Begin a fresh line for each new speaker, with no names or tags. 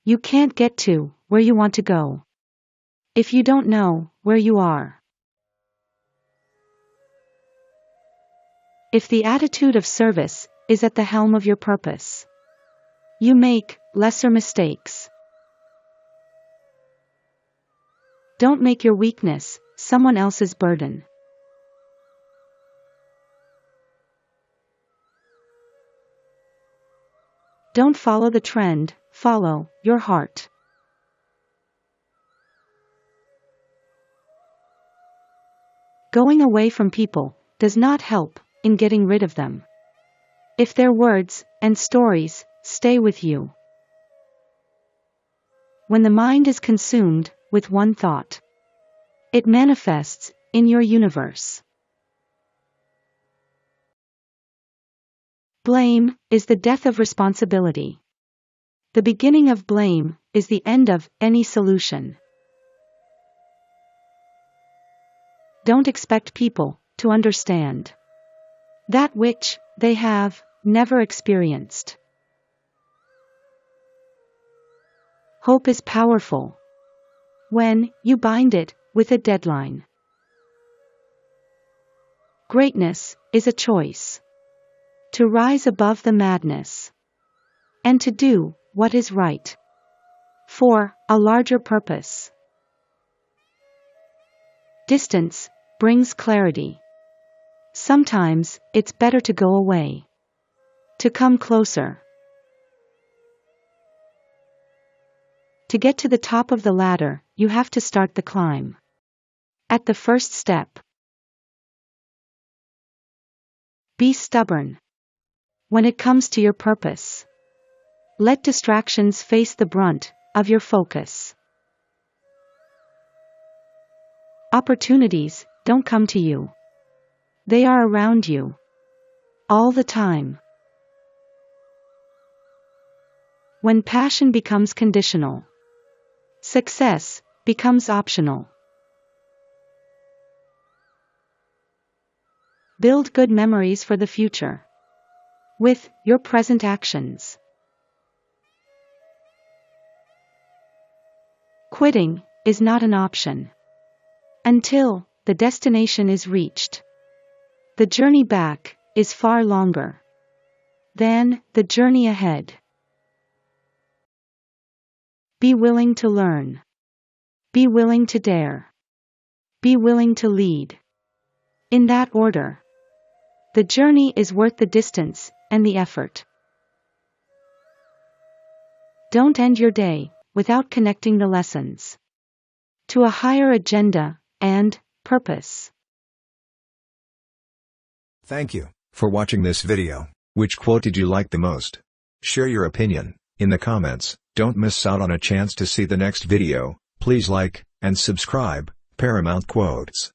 You can't get to where you want to go if you don't know where you are. If the attitude of service is at the helm of your purpose, you make lesser mistakes. Don't make your weakness someone else's burden. Don't follow the trend, follow your heart. Going away from people does not help in getting rid of them. If their words and stories stay with you. When the mind is consumed with one thought, it manifests in your universe. Blame is the death of responsibility. The beginning of blame is the end of any solution. Don't expect people to understand that which they have never experienced. Hope is powerful when you bind it with a deadline. Greatness is a choice to rise above the madness and to do what is right for a larger purpose. Distance brings clarity. Sometimes it's better to go away, to come closer. To get to the top of the ladder, you have to start the climb at the first step. Be stubborn when it comes to your purpose. Let distractions face the brunt of your focus. Opportunities don't come to you. They are around you all the time. When passion becomes conditional, success becomes optional. Build good memories for the future with your present actions. Quitting is not an option until the destination is reached. The journey back is far longer than the journey ahead. Be willing to learn. Be willing to dare. Be willing to lead. In that order. The journey is worth the distance and the effort. Don't end your day without connecting the lessons to a higher agenda and purpose.
Thank you for watching this video. Which quote did you like the most? Share your opinion in the comments. Don't miss out on a chance to see the next video. Please like and subscribe. Paramount Quotes.